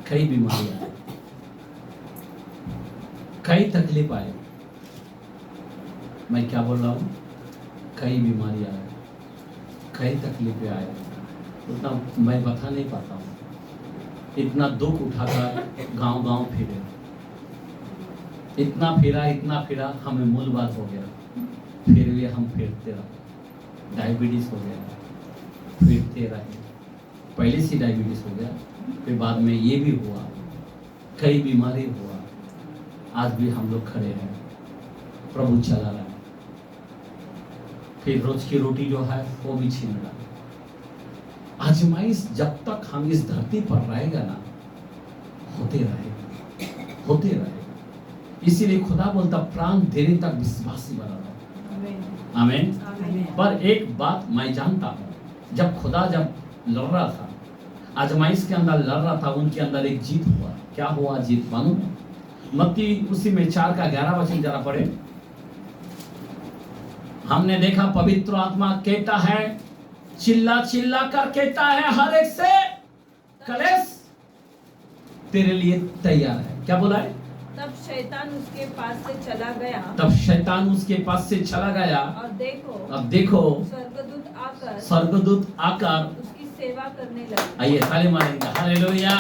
कई बीमारी आए, कई तकलीफ आए। मैं क्या बोल रहा हूँ? कई बीमारी आए, कई तकलीफें आए, उतना मैं बता नहीं पाता हूँ। इतना दुख उठाकर गांव गांव फिरे, इतना फिरा, हमें मूल बात हो गया, फिर भी हम फिरते रहे। डायबिटीज हो गया, फिरते रहे। पहले से डायबिटीज हो गया, फिर बाद में ये भी हुआ, कई बीमारी हुआ। आज भी हम लोग खड़े हैं, प्रभु चला रहा है। फिर रोज की रोटी जो है वो भी छीन रहा है। आजमाइश जब तक हम इस धरती पर रहेगा ना, होते रहेगा। इसीलिए खुदा बोलता प्राण देने तक विश्वासी बना रहो। आमीन। पर एक बात मैं जानता हूँ, जब खुदा लड़ रहा था, आजमाइश के अंदर लड़ रहा था, उनके अंदर एक जीत हुआ। क्या हुआ जीत मालूम है? मत्ती उसी में 4:11 वचन जरा पढ़े। हमने देखा पवित्र आत्मा कहता है, चिल्ला चिल्ला कर कहता है, हर एक से कलेश तेरे लिए तैयार है। क्या बोला है? तब शैतान उसके पास से चला गया। और देखो स्वर्गदूत आकर उसकी सेवा करने लगे। आइए ताली मारेंगे। हालेलुया।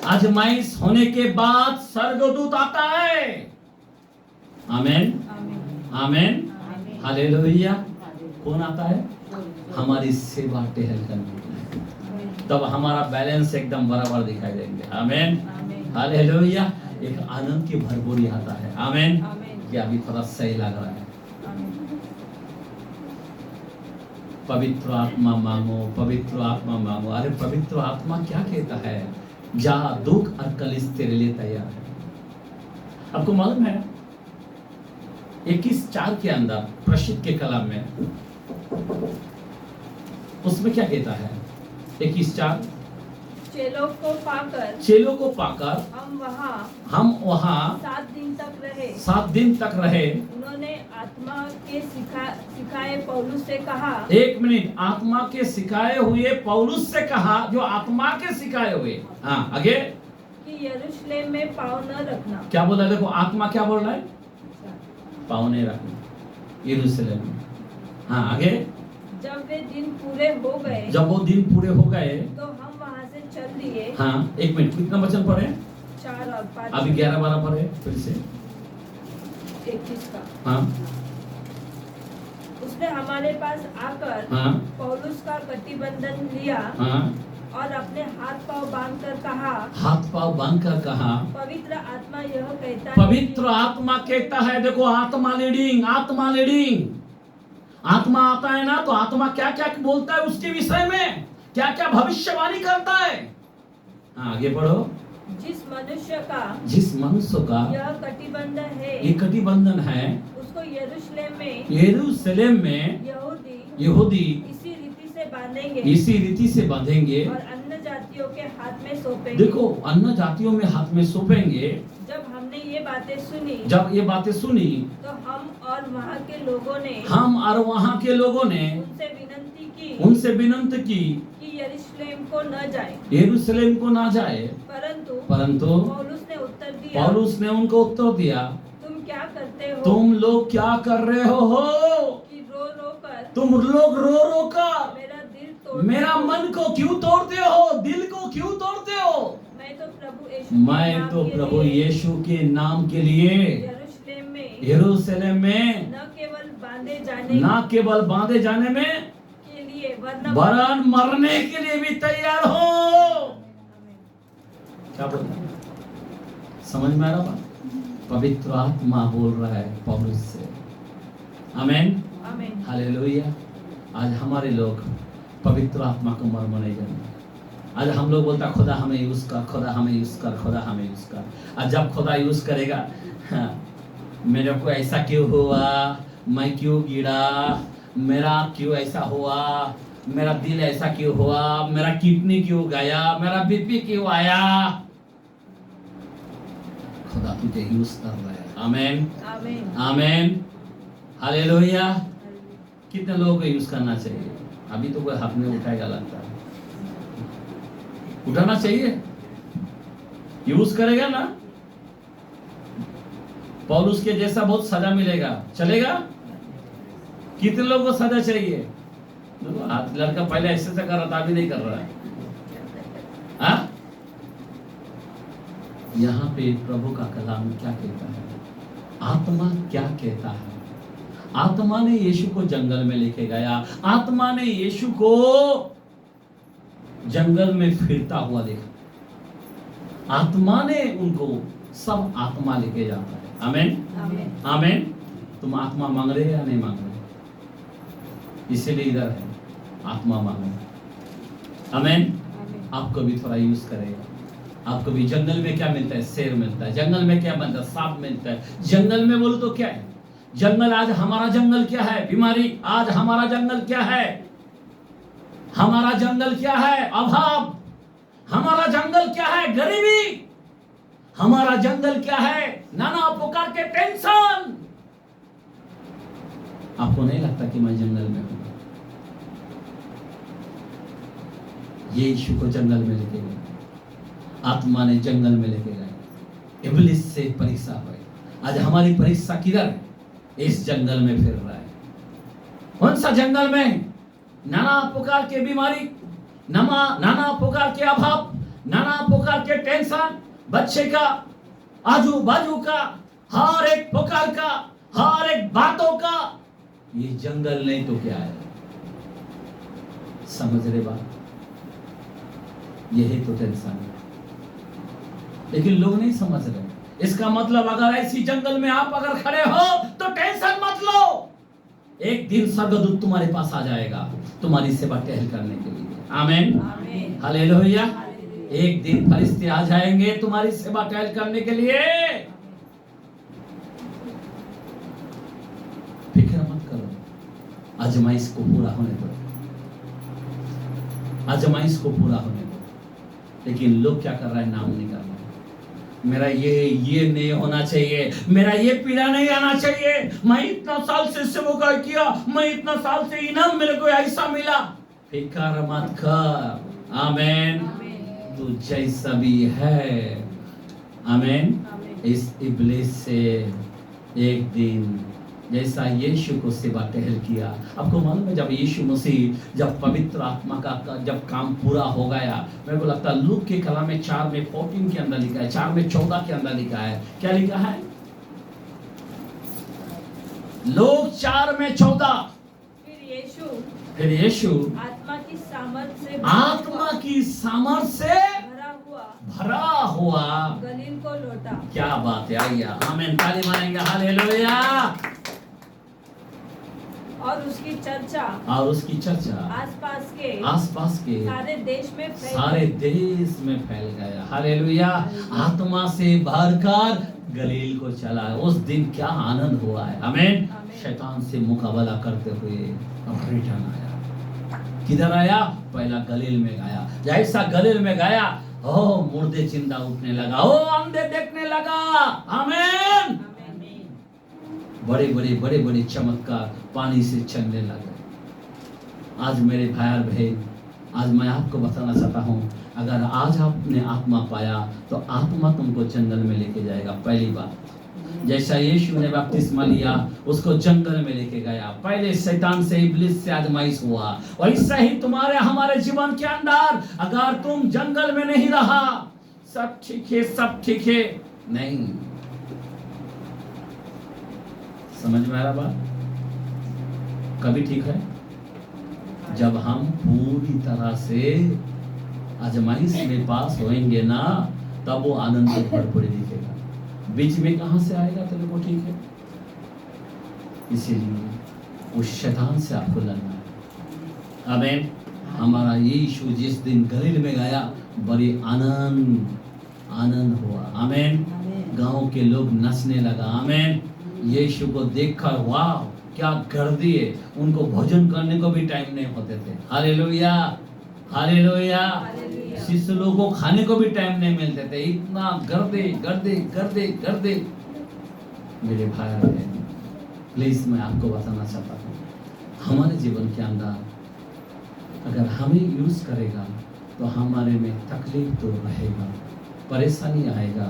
आजमाइश होने के बाद स्वर्गदूत आता है। आमीन, आमीन, हालेलुया। कौन आता है? हमारी सेवा टहल करने, तब हमारा बैलेंस एकदम बराबर दिखाई देंगे। आमीन, हालेलुया। एक आनंद की भरपूरी आता है। आमीन। क्या अभी थोड़ा सही लग रहा है? पवित्र आत्मा मांगो, पवित्र आत्मा मांगो। अरे पवित्र आत्मा क्या कहता है? जा, दुख और कलेश तेरे लिए तैयार है। आपको मालूम है 21:4 के अंदर प्रसिद्ध के कलाम में उसमें क्या कहता है? 21:4 चेलों को पाकर हम वहाँ 7 दिन तक रहे। उन्होंने आत्मा के सिखाए पौलुस से कहा। एक मिनट, आत्मा के सिखाए हुए पौलुस से कहा, जो आत्मा के सिखाए हुए। हाँ, आगे कि यरूशलेम में पाँव न रखना। क्या बोला? देखो आत्मा क्या बोल रहा है? पाँव नहीं रखना यरूशलेम में। हाँ, आगे जब वो दिन पूरे हो गए तो हम वहाँ से चल दिए। हाँ, एक मिनट, कितना वचन पढ़े? 4 और 5। अभी 11-12 पढ़े फिर से। 21 का। हाँ, उसने हमारे पास आकर पौलुस का कटिबंधन लिया और अपने हाथ पांव बांध कर कहा, पवित्र आत्मा यह कहता है। पवित्र आत्मा कहता है। देखो आत्मा लीडिंग। आत्मा आता है ना, तो आत्मा क्या क्या बोलता है उसके विषय में, क्या क्या भविष्यवाणी करता है। हाँ, आगे पढ़ो। जिस मनुष्य का यह कटिबंधन है, उसको यरूशलेम में यहूदी इसी रीति से बांधेंगे और अन्य जातियों के हाथ में सौंपेंगे। देखो, अन्य जातियों में हाथ में सौंपेंगे। जब हमने ये बातें सुनी तो हम और वहाँ के लोगों ने उनसे विनती की कि यरूशलेम को न जाए। परंतु पौलुस ने उनको उत्तर दिया, तुम लोग क्या कर रहे हो? कि तुम लोग रो कर मेरा मन को क्यों तोड़ते हो? दिल को क्यों तोड़ते हो? मैं तो प्रभु यीशु के नाम के लिए यरूशलेम में न केवल बांधे जाने में के लिए वरन मरने के लिए भी तैयार हो। क्या बोल रहा है? समझ में आ रहा? पवित्र आत्मा बोल रहा है पौलुस से। आमीन, हालेलुया। आज हमारे लोग पवित्र आत्मा को मर्म नहीं जानते। आज हम लोग बोलता खुदा हमें यूज कर, खुदा हमें यूज कर, खुदा हमें यूज कर। और जब खुदा यूज करेगा, मेरे को ऐसा क्यों हुआ, मैं क्यों गिरा, मेरा क्यों ऐसा हुआ, मेरा दिल ऐसा क्यों हुआ, मेरा किडनी क्यों गया, मेरा बीपी क्यों आया। खुदा तुझे यूज कर रहा है। आमीन, आमीन, हालेलुया। कितने लोगों को यूज करना चाहिए? अभी तो कोई हाथ में उठाएगा लगता है। उठाना चाहिए। यूज करेगा ना, पौलुस के जैसा बहुत सजा मिलेगा, चलेगा? कितने लोगों को सजा चाहिए? देखो हाथ, लड़का पहले ऐसे कर रहा था, अभी नहीं कर रहा है। हाँ? यहाँ पे प्रभु का कलाम क्या कहता है, आत्मा क्या कहता है? आत्मा ने यीशु को जंगल में लेके गया, आत्मा ने यीशु को जंगल में फिरता हुआ देखा, आत्मा ने उनको, सब आत्मा लेके जाता है। आमीन आमीन। तुम आत्मा मांग रहे या नहीं मांग रहे? इसीलिए इधर है, आत्मा मांगो। आमीन। आपको भी थोड़ा यूज करेगा। आपको भी जंगल में क्या मिलता है? शेर मिलता है। जंगल में क्या मिलता है? सांप मिलता है। जंगल में बोलो तो क्या है? जंगल, आज हमारा जंगल क्या है? बीमारी। आज हमारा जंगल क्या है? हमारा जंगल क्या है? अभाव। हमारा जंगल क्या है? गरीबी। हमारा जंगल क्या है? नाना प्रकार के टेंशन। आपको नहीं लगता कि मैं जंगल में हूं? ये यीशु को जंगल में लेके गए, आत्मा ने जंगल में लेके गए, इब्लिस से परीक्षा हुई। आज हमारी परीक्षा किधर है? इस जंगल में फिर रहा है। कौन सा जंगल में? नाना प्रकार के बीमारी, नाना प्रकार के अभाव, नाना प्रकार के टेंशन, बच्चे का, आजू बाजू का, हर एक प्रकार का, हर एक बातों का। ये जंगल नहीं तो क्या है? समझ रहे बात? यही तो टेंशन है, लेकिन लोग नहीं समझ रहे। इसका मतलब अगर ऐसी जंगल में आप अगर खड़े हो तो टेंशन मत लो। एक दिन स्वर्गदूत तुम्हारे पास आ जाएगा तुम्हारी सेवा टहल करने के लिए। आमीन हालेलुया। एक दिन फरिश्ते आ जाएंगे तुम्हारी सेवा टहल करने के लिए। फिक्र मत करो, आजमाइश को पूरा होने दो, आजमाइश को पूरा होने दो। लेकिन लोग क्या कर रहा है? नाम नहीं कर रहा है। मेरा ये नहीं होना चाहिए, मेरा ये पीड़ा नहीं आना चाहिए, मैं इतना साल से सेवा किया, मैं इतना साल से इनाम मेरे को ऐसा मिला। फिक्र मत कर। आमीन। तू जैसा भी है, आमीन, इस इब्लिस से एक दिन जैसा यीशु को सेवा टहल किया। आपको मालूम है, जब यीशु मसीह, जब पवित्र आत्मा का जब काम पूरा हो गया, मेरे को लगता है लूक के कलाम में 4:14 के अंदर लिखा है, 4:14 के अंदर लिखा है। क्या लिखा है? लूक 4:14। फिर यीशु आत्मा की सामर्थ से भरा हुआ गलील को लौटा। क्या बात है, आइए आमीन, ताली मारेंगे, हालेलुया। और उसकी चर्चा आसपास के सारे देश में फैल गया। हालेलुया। आत्मा से भरकर गलील को चला। उस दिन क्या आनंद हुआ है। आमीन। शैतान से मुकाबला करते हुए अब रिटर्न आया। किधर आया? पहला गलील में गया। जैसा गलील में गया, मुर्दे जिंदा उठने लगा, अंधे देखने लगा। आमीन। बड़े बड़े चमत्कार पानी से चलने लगे। आज मेरे भाई और बहन, आज मैं आपको बताना चाहता हूँ, अगर आज आपने आत्मा पाया तो आत्मा तुमको जंगल में लेके जाएगा। पहली बात, जैसा यीशु ने बपतिस्मा लिया, उसको जंगल में लेके गया। पहले शैतान से, इब्लिस से आजमाइश हुआ। वैसा ही तुम्हारे हमारे जीवन के अंदर, अगर तुम जंगल में नहीं रहा, सब ठीक है नहीं। समझ में आ रहा बात? कभी ठीक है जब हम पूरी तरह से आजमाइश में पास होएंगे ना, तब वो आनंद भरपूर दिखेगा। बीच में कहां से आएगा? तेरे को ठीक है। इसीलिए उस शैतान से आपको लड़ना है। आमीन। हमारा यीशु जिस दिन गलील में गया, बड़ी आनंद हुआ। आमीन। गांव के लोग नाचने लगा। आमीन। यीशु को देखकर वाह क्या गर्दी है, उनको भोजन करने को भी टाइम नहीं होते थे। Hallelujah hallelujah. शिष्य लोगों को खाने को भी टाइम नहीं मिलते थे, इतना गर्दे। मेरे भाई बहन, प्लीज मैं आपको बताना चाहता हूँ, हमारे जीवन के अंदर अगर हमें यूज करेगा तो हमारे में तकलीफ तो रहेगा, परेशानी आएगा,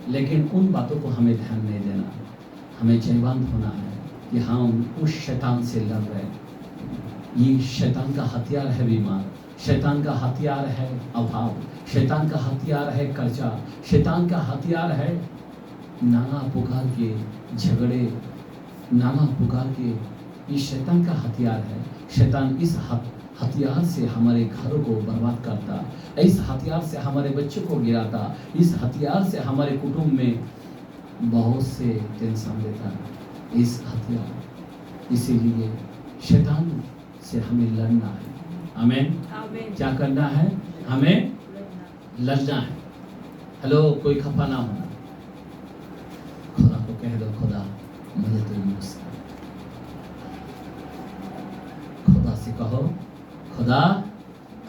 लेकिन उन बातों को हमें ध्यान नहीं देना। हमें जयवंत होना है कि हम उस शैतान से लड़ रहे हैं। ये शैतान का हथियार है बीमार, शैतान का हथियार है अभाव, शैतान का हथियार है कर्जा, शैतान का हथियार है नाना पुकार के झगड़े, नाना पुकार के। ये शैतान का हथियार है। शैतान इस हथियार से हमारे घरों को बर्बाद करता, इस हथियार से हमारे बच्चों को गिराता, इस हथियार से हमारे कुटुंब में बहुत से टेंशन देता है। इस हथियार, इसीलिए शैतान से हमें लड़ना है। आमीन। क्या करना है? हमें लड़ना है। हेलो, कोई खफा ना होना। खुदा को कह दो, खुदा मुझे तो यूज कर। खुदा से कहो, खुदा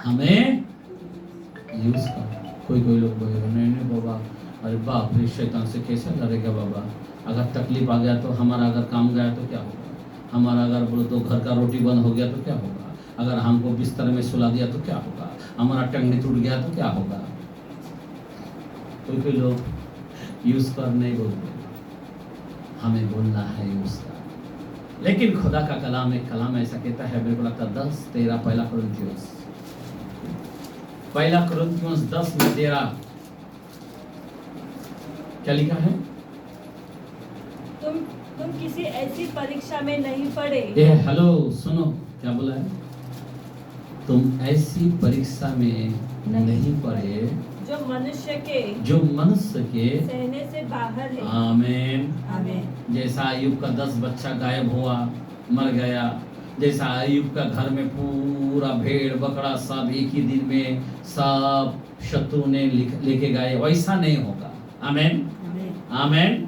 हमें यूज कर। कोई लोग बोलेगा नहीं नहीं बाबा, अरे बाप रे, शैतान से कैसे लड़ेगा बाबा? अगर तकलीफ आ गया तो, हमारा अगर काम गया तो क्या होगा? हमारा अगर बोलो तो घर का रोटी बंद हो गया तो क्या होगा? अगर हमको बिस्तर में सुला दिया तो क्या होगा? हमारा टंगनी टूट गया तो क्या होगा? कोई लोग यूज कर नहीं बोलते, हमें बोलना है यूज कर। लेकिन खुदा का कलाम, एक कलाम ऐसा कहता है, मेरे को लगता है 10:13 पहला कुरिन्थियोस 10:13 क्या लिखा है? तुम किसी ऐसी परीक्षा में नहीं पड़े। हेलो सुनो, क्या बोला है? तुम ऐसी परीक्षा में नहीं पड़े जो मनुष्य के सहने से बाहर है। आमीन। आमीन। जैसा अय्यूब का 10 बच्चा गायब हुआ, मर गया, जैसा अय्यूब का घर में पूरा भेड़ बकरा सब एक ही दिन में सब शत्रु ने लेके गए, वैसा नहीं होगा। आमीन। आमीन।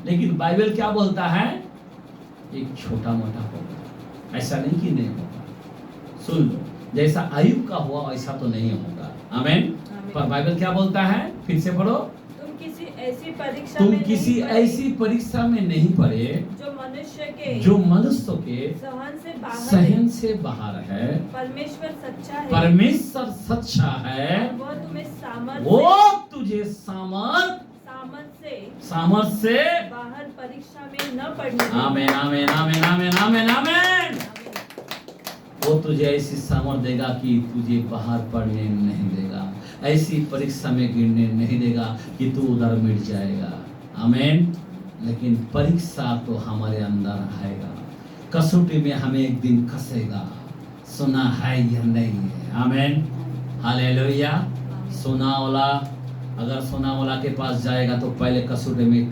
लेकिन बाइबल क्या बोलता है? एक छोटा मोटा होगा, ऐसा नहीं कि नहीं होगा। सुन लो, जैसा अय्यूब का हुआ वैसा तो नहीं होगा। आमीन। पर बाइबल क्या बोलता है? फिर से पढ़ो। तुम किसी ऐसी परीक्षा में नहीं पड़े जो मनुष्य के सहन से बाहर है। परमेश्वर सच्चा है। वो तुझे सामर्थ से बाहर परीक्षा में न पड़ने। आमीन। आमीन। आमीन। आमीन। आमीन। आमीन। वो तुझे ऐसी सामर्थ देगा कि तुझे बाहर पढ़ने नहीं देगा, ऐसी परीक्षा में गिरने नहीं देगा कि तू उधर मिट जाएगा। आमीन। लेकिन परीक्षा तो हमारे अंदर आएगा, कसौटी में हमें एक दिन कसेगा। सुना है या नहीं है? आमीन। हालेलुया। अगर सोनावाला के पास जाएगा तो पहले कसौटी में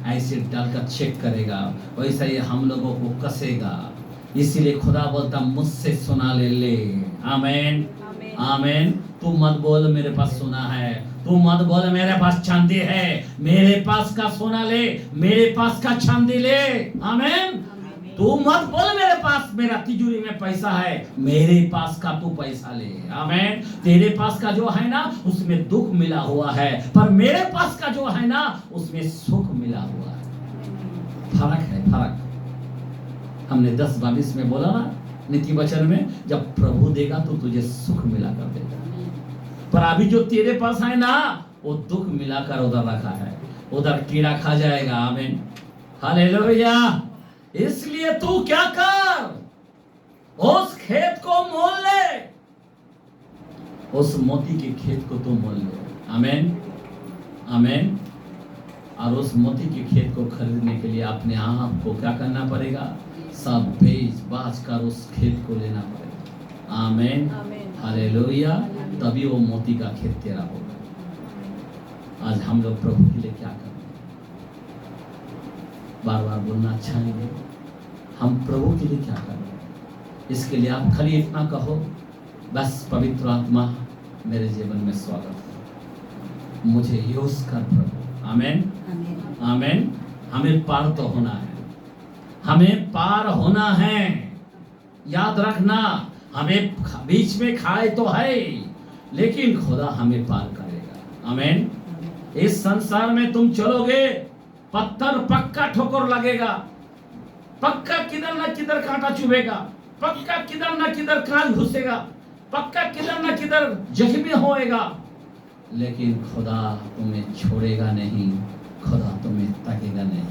एसिड डालकर चेक करेगा, वैसा ही हम लोगों को कसेगा। इसीलिए खुदा बोलता, मुझसे सोना ले। आमीन। आमीन। तू मत बोल मेरे पास सोना है, तू मत बोल मेरे पास चांदी है। मेरे पास का सोना ले, मेरे पास का चांदी ले। आमीन। तू मत बोल मेरे पास मेरा तिजोरी में पैसा है, मेरे पास का तू पैसा ले। आमीन। तेरे पास का जो है ना उसमें दुख मिला हुआ है, पर मेरे पास का जो है ना उसमें सुख मिला हुआ है। फर्क है, फर्क। हमने 10:22 में बोला ना नीति वचन में, जब प्रभु देगा तो तुझे सुख मिला कर देगा, पर अभी जो तेरे पास है ना वो दुख मिलाकर उधर रखा है, उधर कीड़ा खा जाएगा। आमीन। हालेलुया। इसलिए तू क्या कर, उस खेत को मोल ले, उस मोती के खेत को तू मोल ले। आमीन। आमीन। और उस मोती के खेत को खरीदने के लिए अपने आप को क्या करना पड़ेगा? सब बेच बाच कर उस खेत को लेना पड़ेगा। आमीन। हालेलुया। तभी वो मोती का खेत तेरा होगा। आज हम लोग प्रभु के लिए क्या कर रहे हैं? बार बार बोलना अच्छा नहीं है। हम प्रभु के लिए क्या कर रहे हैं? इसके लिए आप खाली इतना कहो, बस पवित्र आत्मा मेरे जीवन में स्वागत है, मुझे यूज कर प्रभु। आमीन। आमीन। हमें पार तो होना है, हमें पार होना है। याद रखना, हमें बीच में खाए तो है, लेकिन खुदा हमें पार करेगा। आमीन। इस संसार में तुम चलोगे, पत्थर पक्का ठोकर लगेगा, पक्का किधर ना किधर कांटा चुभेगा, पक्का किधर ना किधर कान घुसेगा, पक्का किधर ना किधर जख्मी होएगा, लेकिन खुदा तुम्हें छोड़ेगा नहीं, खुदा तुम्हें तकेगा नहीं।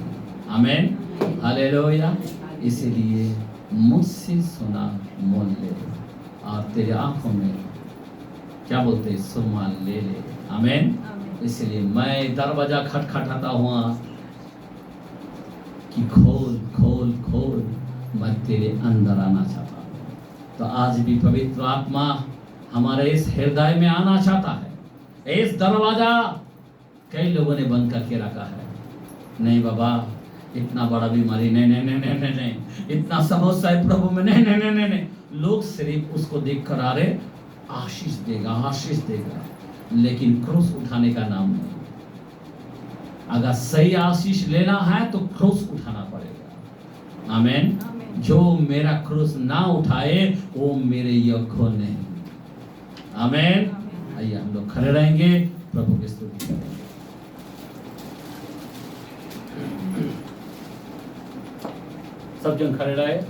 आमीन, हालेलुया। इसीलिए मुझसे सुना मोल ले और तेरे आंखों में क्या बोलते हैं, सुरमा ले ले। आमीन। इसलिए मैं दरवाजा खटखटाता हुआ कि खोल खोल खोल, मैं तेरे अंदर आना चाहता हूँ। तो आज भी पवित्र आत्मा हमारे इस हृदय में आना चाहता है। इस दरवाजा कई लोगों ने बंद करके रखा है। नहीं बाबा, इतना बड़ा बीमारी नहीं नहीं नहीं नहीं नहीं नहीं, इतना समस्या है प्रभु में, नहीं नहीं नहीं नहीं नहीं। लोग सिर्फ उसको देख कर आ रहे, आशीष देगा आशीष देगा, लेकिन क्रूस उठाने का नाम नहीं। अगर सही आशीष लेना है तो क्रूस उठाना पड़ेगा। आमीन। जो मेरा क्रूस ना उठाए वो मेरे योग्य नहीं। आमीन। आइए हम लोग खड़े रहेंगे, प्रभु की स्तुति करेंगे। सब जन खड़े रहे।